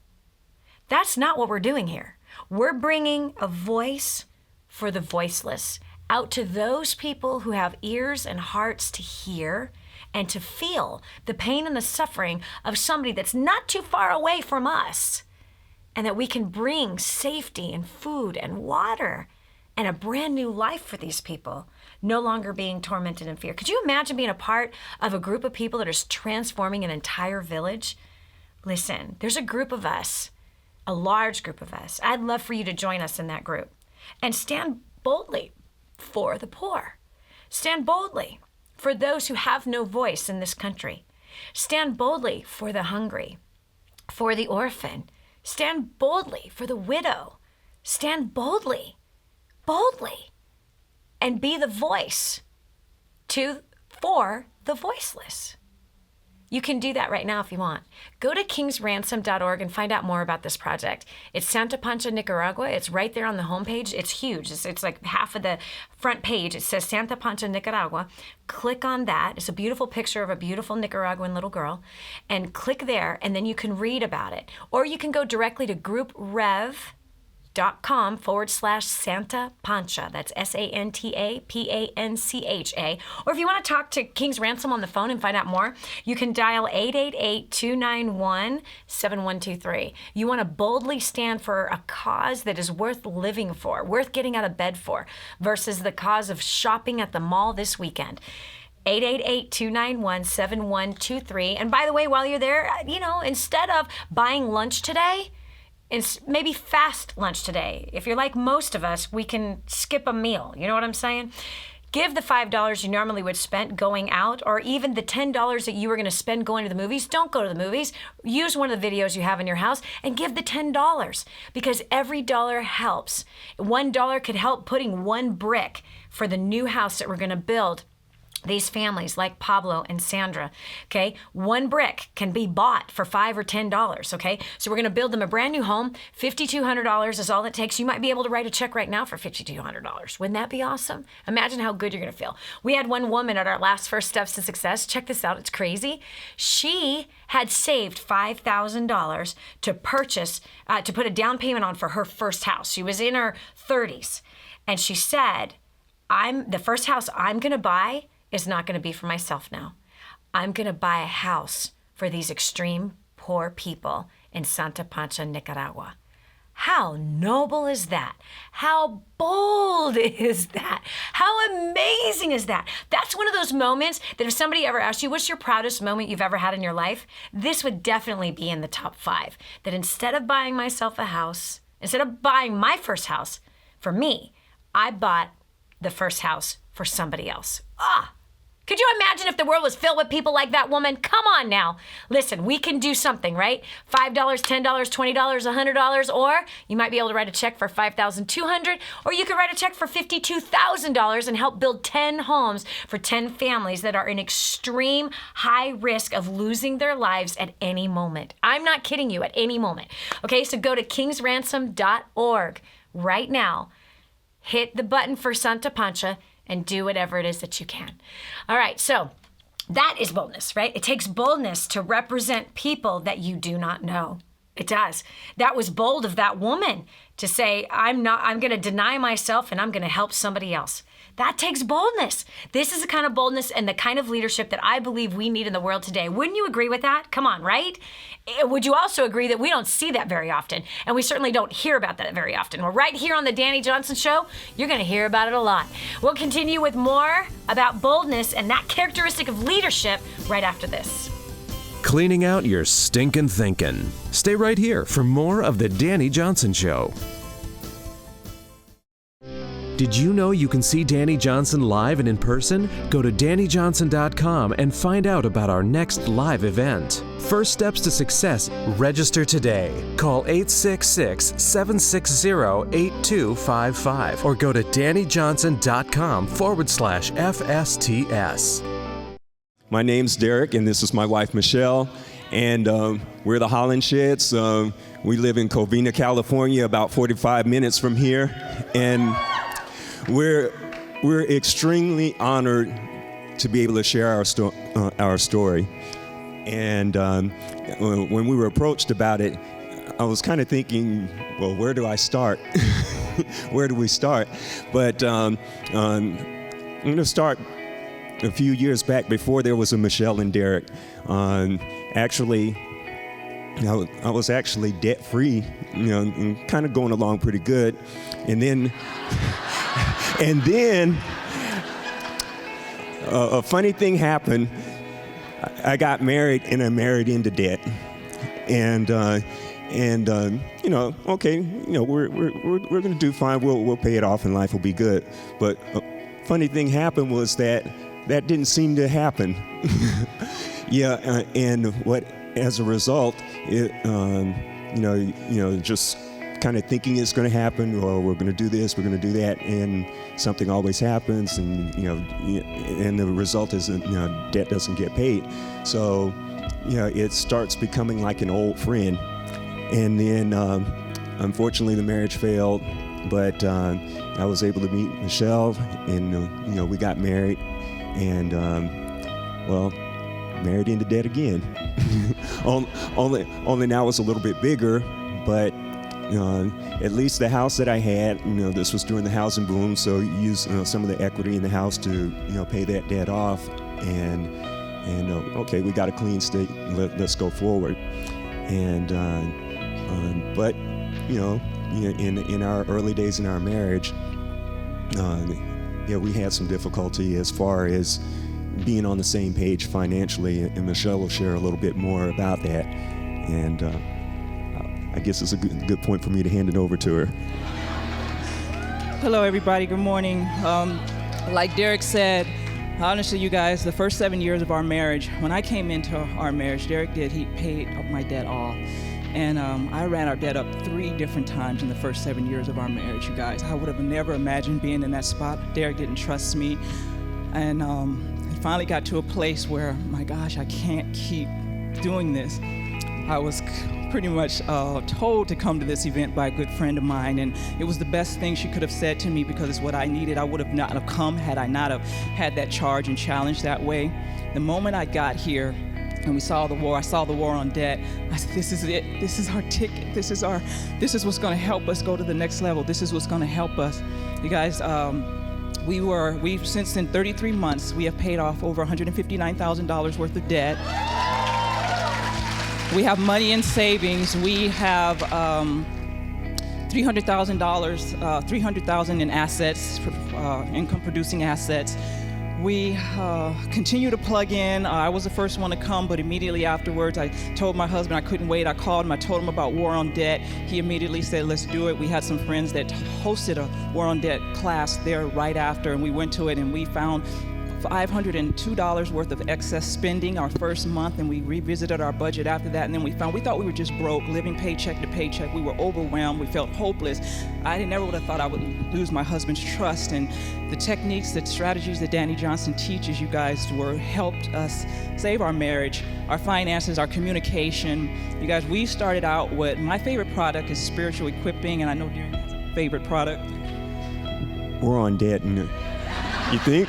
Speaker 2: That's not what we're doing here. We're bringing a voice for the voiceless out to those people who have ears and hearts to hear and to feel the pain and the suffering of somebody that's not too far away from us, and that we can bring safety and food and water and a brand new life for these people, no longer being tormented in fear. Could you imagine being a part of a group of people that is transforming an entire village? Listen, there's a group of us, a large group of us. I'd love for you to join us in that group and stand boldly for the poor. Stand boldly for those who have no voice in this country. Stand boldly for the hungry, for the orphan. Stand boldly for the widow. Stand boldly, and be the voice for the voiceless. You can do that right now if you want. Go to kingsransom.org and find out more about this project. It's Santa Pancha, Nicaragua. It's right there on the homepage. It's huge. It's like half of the front page. It says Santa Pancha, Nicaragua. Click on that. It's a beautiful picture of a beautiful Nicaraguan little girl. And click there, and then you can read about it. Or you can go directly to grouprev.com/Santa Pancha. That's SantaPancha. Or if you want to talk to King's Ransom on the phone and find out more, you can dial 888-291-7123. You want to boldly stand for a cause that is worth living for, worth getting out of bed for, versus the cause of shopping at the mall this weekend. 888-291-7123. And by the way, while you're there, instead of buying lunch today, and maybe fast lunch today. If you're like most of us, we can skip a meal. You know what I'm saying? Give the $5 you normally would spend going out, or even the $10 that you were going to spend going to the movies. Don't go to the movies. Use one of the videos you have in your house and give the $10, because every dollar helps. $1 could help putting one brick for the new house that we're going to build. These families like Pablo and Sandra, okay? One brick can be bought for $5 or $10, okay? So we're gonna build them a brand new home. $5,200 is all it takes. You might be able to write a check right now for $5,200. Wouldn't that be awesome? Imagine how good you're gonna feel. We had one woman at our last First Steps to Success. Check this out, it's crazy. She had saved $5,000 to purchase, to put a down payment on for her first house. She was in her 30s. And she said, the first house I'm gonna buy is not going to be for myself now. I'm going to buy a house for these extreme poor people in Santa Pancha, Nicaragua. How noble is that? How bold is that? How amazing is that? That's one of those moments that if somebody ever asked you, what's your proudest moment you've ever had in your life? This would definitely be in the top 5. That instead of buying myself a house, instead of buying my first house for me, I bought the first house for somebody else. Could you imagine if the world was filled with people like that woman? Come on now. Listen, we can do something, right? $5, $10, $20, $100, or you might be able to write a check for $5,200, or you could write a check for $52,000 and help build 10 homes for 10 families that are in extreme high risk of losing their lives at any moment. I'm not kidding you, at any moment. Okay, so go to kingsransom.org right now. Hit the button for Santa Pancha and do whatever it is that you can. All right, so that is boldness, right? It takes boldness to represent people that you do not know. It does. That was bold of that woman to say, I'm going to deny myself and I'm going to help somebody else. That takes boldness. This is the kind of boldness and the kind of leadership that I believe we need in the world today. Wouldn't you agree with that? Come on, right? Would you also agree that we don't see that very often, and we certainly don't hear about that very often? Well, right here on the Dani Johnson Show, you're going to hear about it a lot. We'll continue with more about boldness and that characteristic of leadership right after this.
Speaker 1: Cleaning out your stinkin' thinking. Stay right here for more of the Dani Johnson Show. Did you know you can see Dani Johnson live and in person? Go to DaniJohnson.com and find out about our next live event. First Steps to Success. Register today. Call 866-760-8255 or go to DaniJohnson.com/FSTS.
Speaker 11: My name's Derek, and this is my wife, Michelle, and we're the Holland Sheds. We live in Covina, California, about 45 minutes from here, and we're extremely honored to be able to share our story. And when we were approached about it, I was kind of thinking, well, where do I start? Where do we start? But I'm going to start a few years back before there was a Michelle and Derek. Actually, I was actually debt-free, and kind of going along pretty good. And then a funny thing happened. I got married, and I married into debt. And okay, we're going to do fine. We'll pay it off, and life will be good. But a funny thing happened was that didn't seem to happen. And as a result, just kind of thinking it's going to happen, or we're going to do this, we're going to do that, and something always happens, and and the result is debt doesn't get paid. So it starts becoming like an old friend. And then, unfortunately, the marriage failed, but I was able to meet Michelle, and we got married, and married into debt again. only now it's a little bit bigger, but at least the house that I had, this was during the housing boom, so you use some of the equity in the house to pay that debt off, and okay, we got a clean state, let's go forward. And but in our early days in our marriage, we had some difficulty as far as being on the same page financially, and Michelle will share a little bit more about that. And I guess it's a good point for me to hand it over to her.
Speaker 12: Hello, everybody. Good morning. Like Derek said, honestly, you guys, the first 7 years of our marriage, when I came into our marriage, he paid up my debt all. And I ran our debt up 3 different times in the first 7 years of our marriage, you guys. I would have never imagined being in that spot. Derek didn't trust me. And it finally got to a place where, my gosh, I can't keep doing this. I was pretty much told to come to this event by a good friend of mine, and it was the best thing she could have said to me because it's what I needed. I would have not have come had I not have had that charge and challenge that way. The moment I got here and we saw the war, I saw the war on debt, I said, this is it. This is our ticket. This is what's going to help us go to the next level. This is what's going to help us. You guys, we've since in 33 months, we have paid off over $159,000 worth of debt. We have money in savings. We have $300,000 in assets, income-producing assets. We continue to plug in. I was the first one to come, but immediately afterwards, I told my husband I couldn't wait. I called him. I told him about War on Debt. He immediately said, let's do it. We had some friends that hosted a War on Debt class there right after, and we went to it, and we found $502 worth of excess spending our first month, and we revisited our budget after that, and then we thought we were just broke, living paycheck to paycheck. We were overwhelmed. We felt hopeless. I never would have thought I would lose my husband's trust, and the techniques, the strategies that Dani Johnson teaches you guys helped us save our marriage, our finances, our communication. You guys, we started out with, my favorite product is spiritual equipping, and I know Darren has a favorite product.
Speaker 11: We're on debt, and you think?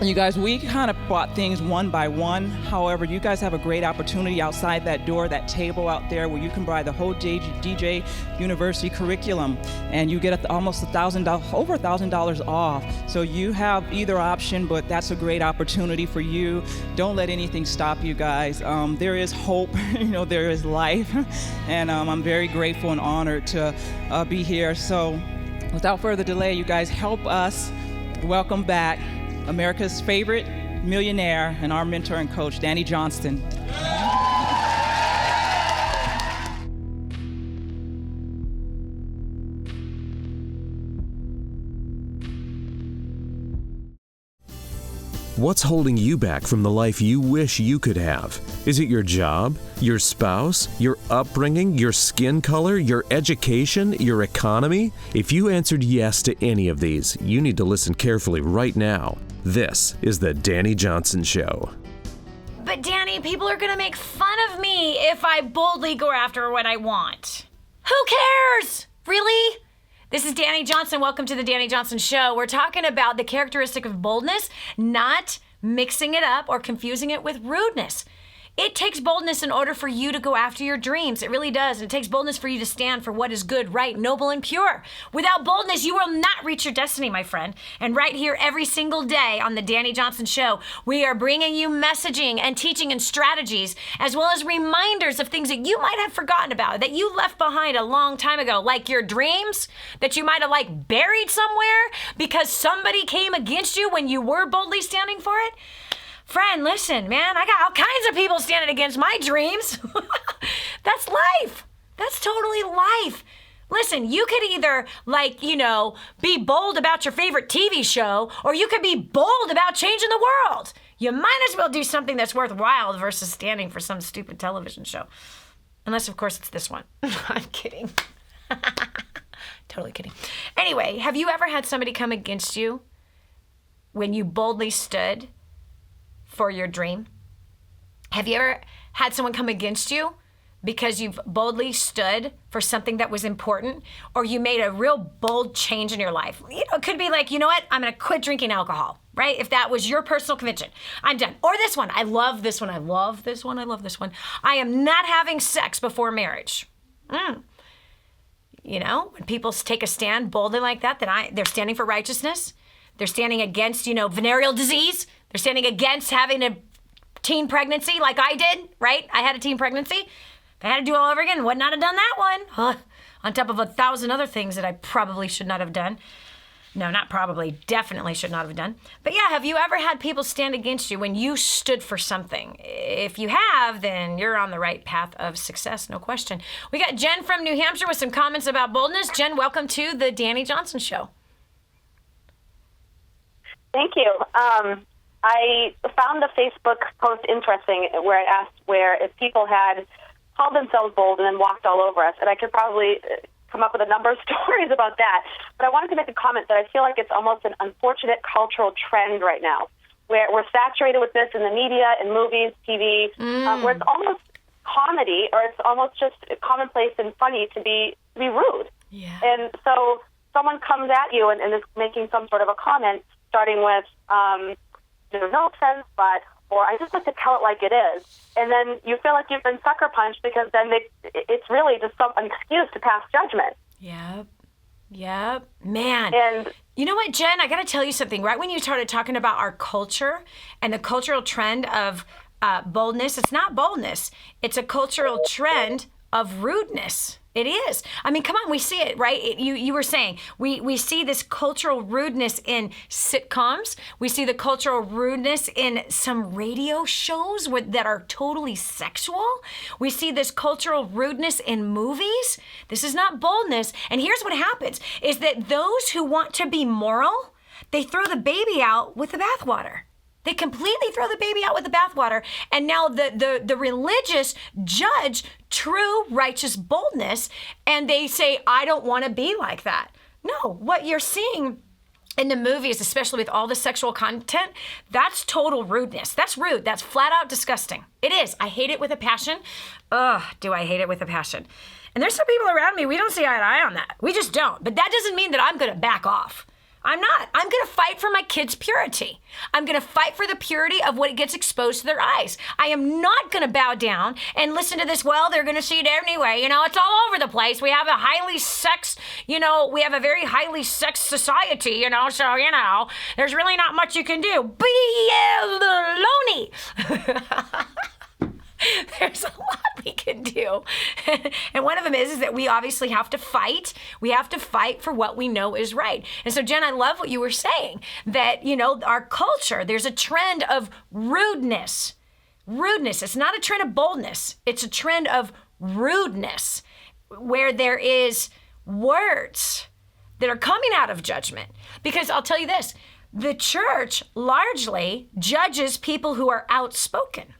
Speaker 12: You guys, we kind of bought things one by one. However, you guys have a great opportunity outside that door, that table out there, where you can buy the whole DJ University curriculum, and you get almost $1,000, over $1,000 off. So you have either option, but that's a great opportunity for you. Don't let anything stop you guys. There is hope, there is life, and I'm very grateful and honored to be here. So without further delay, you guys, help us welcome back America's favorite millionaire and our mentor and coach, Dani Johnson.
Speaker 1: What's holding you back from the life you wish you could have? Is it your job, your spouse, your upbringing, your skin color, your education, your economy? If you answered yes to any of these, you need to listen carefully right now. This is the Dani Johnson Show.
Speaker 2: But Dani, people are going to make fun of me if I boldly go after what I want. Who cares? Really? This is Dani Johnson. Welcome to the Dani Johnson Show. We're talking about the characteristic of boldness, not mixing it up or confusing it with rudeness. It takes boldness in order for you to go after your dreams. It really does. And it takes boldness for you to stand for what is good, right, noble, and pure. Without boldness, you will not reach your destiny, my friend. And right here every single day on the Dani Johnson Show, we are bringing you messaging and teaching and strategies, as well as reminders of things that you might have forgotten about, that you left behind a long time ago, like your dreams that you might have buried somewhere because somebody came against you when you were boldly standing for it. Friend, listen, man, I got all kinds of people standing against my dreams. That's life. That's totally life. Listen, you could either, be bold about your favorite TV show, or you could be bold about changing the world. You might as well do something that's worthwhile versus standing for some stupid television show. Unless, of course, it's this one. I'm kidding. Totally kidding. Anyway, have you ever had somebody come against you when you boldly stood for your dream? Have you ever had someone come against you because you've boldly stood for something that was important, or you made a real bold change in your life? You know, it could be like, you know what, I'm gonna quit drinking alcohol, right? If that was your personal conviction, I'm done. Or this one, I love this one, I love this one, I love this one. I am not having sex before marriage. You know, when people take a stand boldly like that, they're standing for righteousness. They're standing against, venereal disease. They're standing against having a teen pregnancy like I did, right? I had a teen pregnancy. If I had to do it all over again, would not have done that one. On top of 1,000 other things that I probably should not have done. No, not probably, definitely should not have done. But yeah, have you ever had people stand against you when you stood for something? If you have, then you're on the right path of success, no question. We got Jen from New Hampshire with some comments about boldness. Jen, welcome to the Dani Johnson Show.
Speaker 13: Thank you. I found the Facebook post interesting where it asked if people had called themselves bold and then walked all over us. And I could probably come up with a number of stories about that. But I wanted to make a comment that I feel like it's almost an unfortunate cultural trend right now, where we're saturated with this in the media, in movies, TV, where it's almost comedy, or it's almost just commonplace and funny to be rude.
Speaker 2: Yeah.
Speaker 13: And so someone comes at you and is making some sort of a comment, starting with, there's no offense, but, or I just like to tell it like it is. And then you feel like you've been sucker punched because then it's really just an excuse to pass judgment.
Speaker 2: Yep. Man.
Speaker 13: And
Speaker 2: you know what, Jen? I got to tell you something. Right when you started talking about our culture and the cultural trend of boldness, it's not boldness. It's a cultural trend of rudeness. It is. I mean, come on, we see it, right? You were saying, we see this cultural rudeness in sitcoms. We see the cultural rudeness in some radio shows that are totally sexual. We see this cultural rudeness in movies. This is not boldness. And here's what happens, is that those who want to be moral, they throw the baby out with the bathwater. They completely throw the baby out with the bathwater, and now the religious judge true righteous boldness, and they say, I don't want to be like that. No, what you're seeing in the movies, especially with all the sexual content, that's total rudeness. That's rude. That's flat out disgusting. It is. I hate it with a passion. Ugh, do I hate it with a passion. And there's some people around me, we don't see eye to eye on that. We just don't. But that doesn't mean that I'm going to back off. I'm not. I'm going to fight for my kids' purity. I'm going to fight for the purity of what gets exposed to their eyes. I am not going to bow down and listen to this, well, they're going to see it anyway. It's all over the place. We have a highly sexed, we have a very highly sexed society, so, there's really not much you can do. Baloney. There's a lot we can do. And one of them is that we obviously have to fight. We have to fight for what we know is right. And so, Jen, I love what you were saying, that, our culture, there's a trend of rudeness. Rudeness. It's not a trend of boldness. It's a trend of rudeness, where there is words that are coming out of judgment. Because I'll tell you this, the church largely judges people who are outspoken.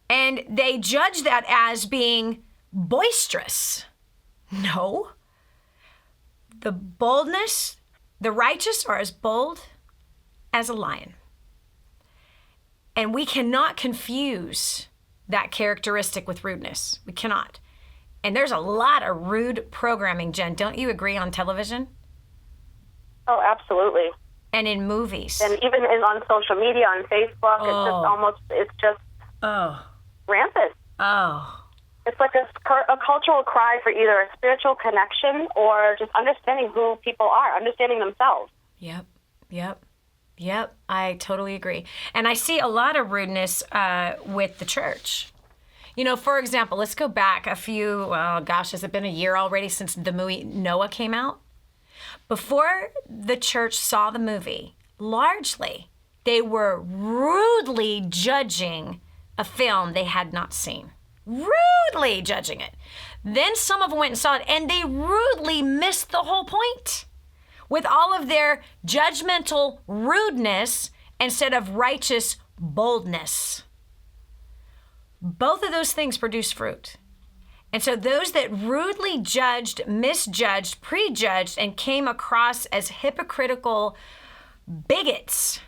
Speaker 2: And they judge that as being boisterous. No. The boldness, the righteous are as bold as a lion. And we cannot confuse that characteristic with rudeness. We cannot. And there's a lot of rude programming, Jen. Don't you agree, on television?
Speaker 13: Oh, absolutely.
Speaker 2: And in movies.
Speaker 13: And even on social media, on Facebook, it's just rampant.
Speaker 2: Oh.
Speaker 13: It's like a cultural cry for either a spiritual connection or just understanding who people are, understanding themselves.
Speaker 2: Yep. I totally agree. And I see a lot of rudeness with the church. For example, let's go back has it been a year already since the movie Noah came out? Before the church saw the movie, largely, they were rudely judging a film they had not seen. Rudely judging it. Then some of them went and saw it, and they rudely missed the whole point with all of their judgmental rudeness instead of righteous boldness. Both of those things produce fruit. And so those that rudely judged, misjudged, prejudged, and came across as hypocritical bigots,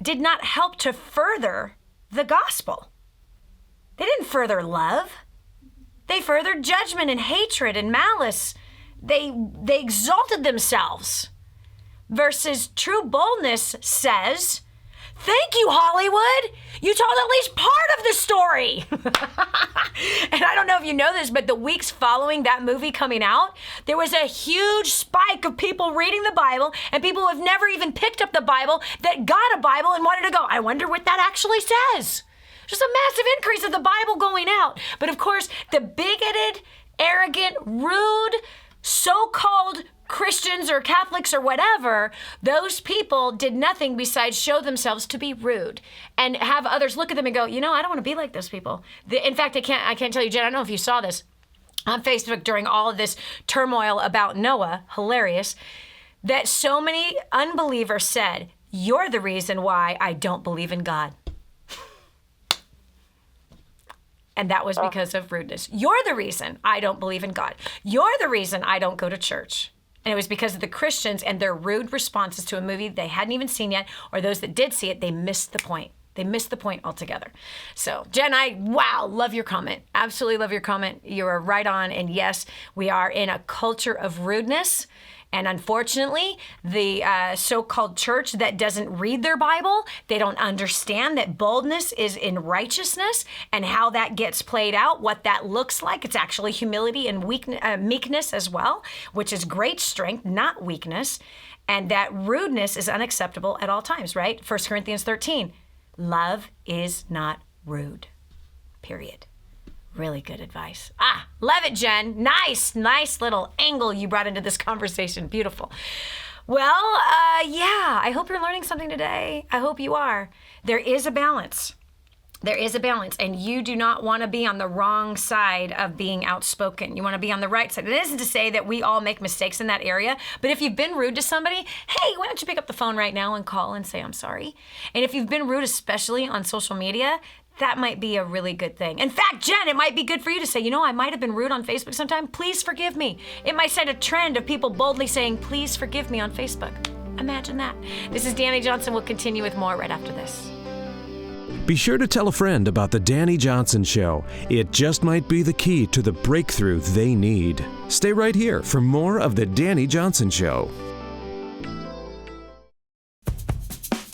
Speaker 2: did not help to further the gospel. They didn't further love. They furthered judgment and hatred and malice. They exalted themselves. Versus true boldness says, thank you, Hollywood. You told at least part of the story. And I don't know if you know this, but the weeks following that movie coming out, there was a huge spike of people reading the Bible and people who have never even picked up the Bible that got a Bible and wanted to go, I wonder what that actually says. Just a massive increase of the Bible going out. But of course, the bigoted, arrogant, rude, so-called Christians or Catholics or whatever, those people did nothing besides show themselves to be rude and have others look at them and go, you know, I don't want to be like those people. In fact, I can't tell you, Jen, I don't know if you saw this on Facebook during all of this turmoil about Noah, hilarious, that so many unbelievers said, you're the reason why I don't believe in God. And that was because of rudeness. You're the reason I don't believe in God. You're the reason I don't go to church. And it was because of the Christians and their rude responses to a movie they hadn't even seen yet, or those that did see it, they missed the point. They missed the point altogether. So, Jen, love your comment. Absolutely love your comment. You are right on. And yes, we are in a culture of rudeness. And unfortunately, the so-called church that doesn't read their Bible, they don't understand that boldness is in righteousness and how that gets played out, what that looks like. It's actually humility and meekness as well, which is great strength, not weakness. And that rudeness is unacceptable at all times, right? 1 Corinthians 13, love is not rude, period. Really good advice. Love it, Jen. Nice little angle you brought into this conversation. Beautiful. Well, I hope you're learning something today. I hope you are. There is a balance. There is a balance, and you do not want to be on the wrong side of being outspoken. You want to be on the right side. It isn't to say that we all make mistakes in that area, but if you've been rude to somebody, hey, why don't you pick up the phone right now and call and say, I'm sorry. And if you've been rude, especially on social media, that might be a really good thing. In fact, Jen, it might be good for you to say, you know, I might have been rude on Facebook sometime. Please forgive me. It might set a trend of people boldly saying, please forgive me on Facebook. Imagine that. This is Dani Johnson. We'll continue with more right after this.
Speaker 1: Be sure to tell a friend about the Dani Johnson Show. It just might be the key to the breakthrough they need. Stay right here for more of the Dani Johnson Show.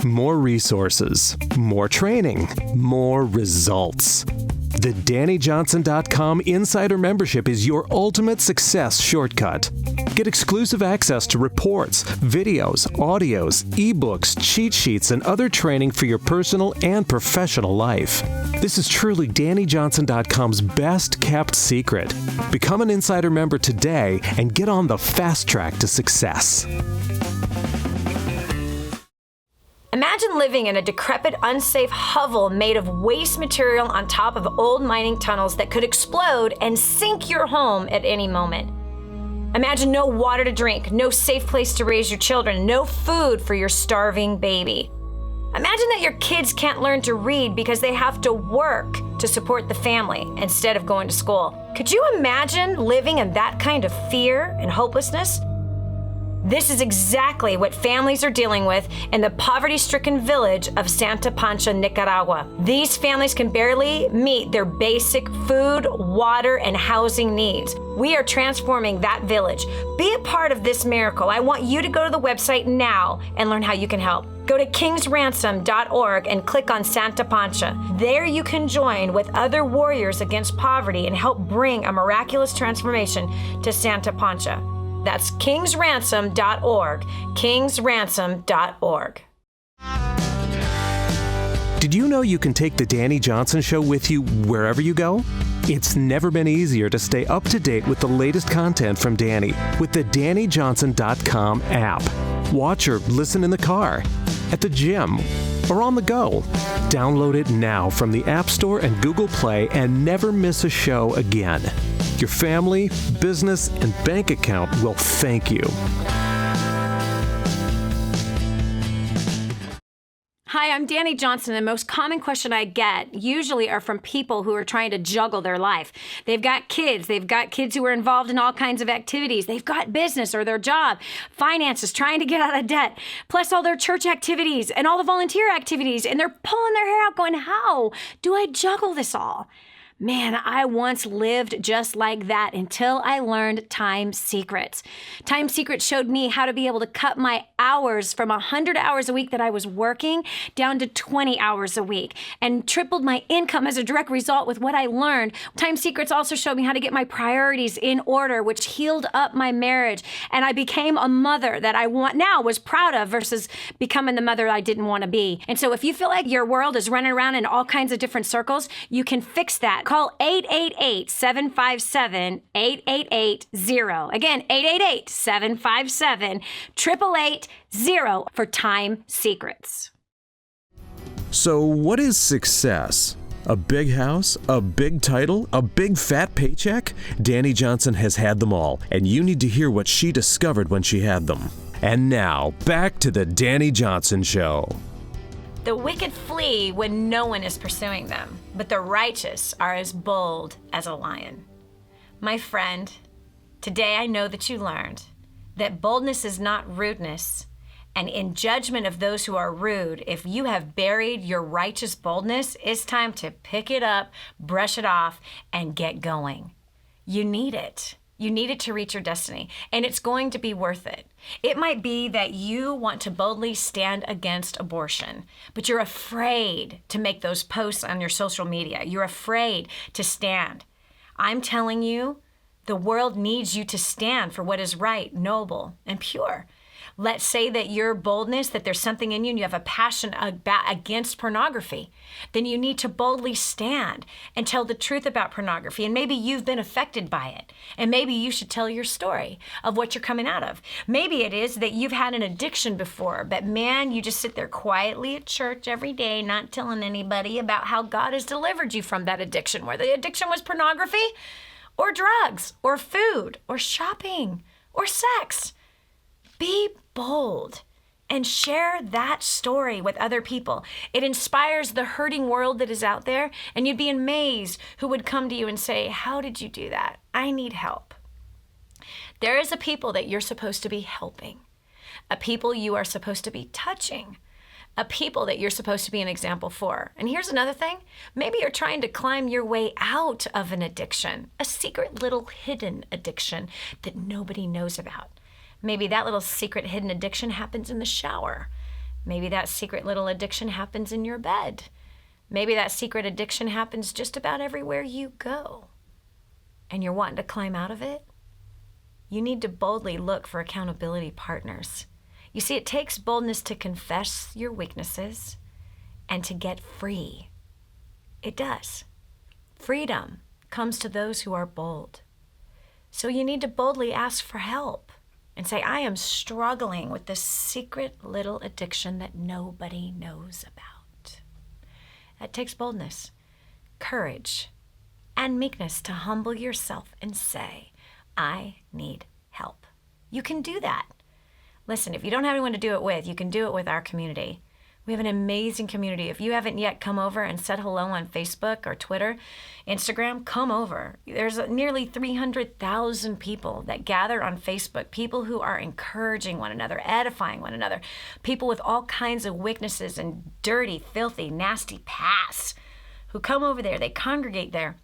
Speaker 1: More resources, more training, more results. The DaniJohnson.com Insider Membership is your ultimate success shortcut. Get exclusive access to reports, videos, audios, ebooks, cheat sheets, and other training for your personal and professional life. This is truly DaniJohnson.com's best kept secret. Become an Insider member today and get on the fast track to success.
Speaker 2: Imagine living in a decrepit, unsafe hovel made of waste material on top of old mining tunnels that could explode and sink your home at any moment. Imagine no water to drink, no safe place to raise your children, no food for your starving baby. Imagine that your kids can't learn to read because they have to work to support the family instead of going to school. Could you imagine living in that kind of fear and hopelessness? This is exactly what families are dealing with in the poverty-stricken village of Santa Pancha, Nicaragua. These families can barely meet their basic food, water, and housing needs. We are transforming that village. Be a part of this miracle. I want you to go to the website now and learn how you can help. Go to kingsransom.org and click on Santa Pancha. There you can join with other warriors against poverty and help bring a miraculous transformation to Santa Pancha. That's kingsransom.org, kingsransom.org.
Speaker 1: Did you know you can take the Dani Johnson Show with you wherever you go? It's never been easier to stay up to date with the latest content from Dani with the DaniJohnson.com app. Watch or listen in the car, at the gym, or on the go. Download it now from the App Store and Google Play and never miss a show again. Your family, business, and bank account will thank you.
Speaker 2: Hi, Hi, I'm Dani Johnson. The most common question I get usually are from people who are trying to juggle their life. They've got kids who are involved in all kinds of activities. They've got business or their job, finances, trying to get out of debt, plus all their church activities and all the volunteer activities. And they're pulling their hair out going, how do I juggle this all? Man, I once lived just like that until I learned Time Secrets. Time Secrets showed me how to be able to cut my hours from 100 hours a week that I was working down to 20 hours a week and tripled my income as a direct result with what I learned. Time Secrets also showed me how to get my priorities in order, which healed up my marriage. And I became a mother that I was proud of versus becoming the mother I didn't want to be. And so if you feel like your world is running around in all kinds of different circles, you can fix that. Call 888-757-8880. Again, 888-757-8880 for Time Secrets.
Speaker 1: So what is success? A big house? A big title? A big fat paycheck? Dani Johnson has had them all, and you need to hear what she discovered when she had them. And now, back to the Dani Johnson Show.
Speaker 2: The wicked flee when no one is pursuing them, but the righteous are as bold as a lion. My friend, today I know that you learned that boldness is not rudeness, and in judgment of those who are rude, if you have buried your righteous boldness, it's time to pick it up, brush it off, and get going. You need it. You need it to reach your destiny, and it's going to be worth it. It might be that you want to boldly stand against abortion, but you're afraid to make those posts on your social media. You're afraid to stand. I'm telling you, the world needs you to stand for what is right, noble, and pure. Let's say that your boldness, that there's something in you and you have a passion against pornography. Then you need to boldly stand and tell the truth about pornography. And maybe you've been affected by it. And maybe you should tell your story of what you're coming out of. Maybe it is that you've had an addiction before, but man, you just sit there quietly at church every day, not telling anybody about how God has delivered you from that addiction, where the addiction was pornography or drugs or food or shopping or sex. Be bold and share that story with other people. It inspires the hurting world that is out there, and you'd be amazed who would come to you and say, how did you do that? I need help. There is a people that you're supposed to be helping, a people you are supposed to be touching, a people that you're supposed to be an example for. And here's another thing. Maybe you're trying to climb your way out of an addiction, a secret little hidden addiction that nobody knows about. Maybe that little secret hidden addiction happens in the shower. Maybe that secret little addiction happens in your bed. Maybe that secret addiction happens just about everywhere you go. And you're wanting to climb out of it? You need to boldly look for accountability partners. You see, it takes boldness to confess your weaknesses and to get free. It does. Freedom comes to those who are bold. So you need to boldly ask for help. And say, I am struggling with this secret little addiction that nobody knows about. That takes boldness, courage, and meekness to humble yourself and say, I need help. You can do that. Listen, if you don't have anyone to do it with, you can do it with our community. We have an amazing community. If you haven't yet come over and said hello on Facebook or Twitter, Instagram, come over. There's nearly 300,000 people that gather on Facebook, people who are encouraging one another, edifying one another, people with all kinds of weaknesses and dirty, filthy, nasty past who come over there, they congregate there,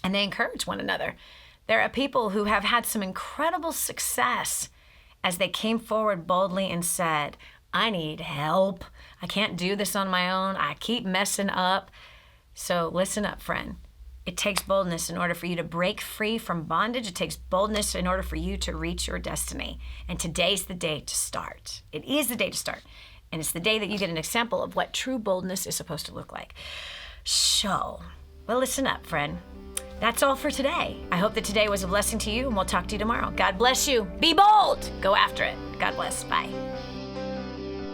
Speaker 2: and they encourage one another. There are people who have had some incredible success as they came forward boldly and said, I need help. I can't do this on my own. I keep messing up. So listen up, friend. It takes boldness in order for you to break free from bondage. It takes boldness in order for you to reach your destiny. And today's the day to start. It is the day to start. And it's the day that you get an example of what true boldness is supposed to look like. So, well, listen up, friend. That's all for today. I hope that today was a blessing to you, and we'll talk to you tomorrow. God bless you. Be bold. Go after it. God bless. Bye.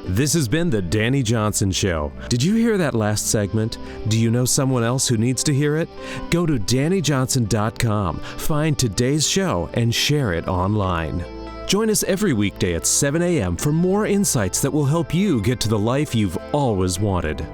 Speaker 1: This has been the Dani Johnson Show. Did you hear that last segment? Do you know someone else who needs to hear it? Go to DaniJohnson.com, find today's show, and share it online. Join us every weekday at 7 a.m. for more insights that will help you get to the life you've always wanted.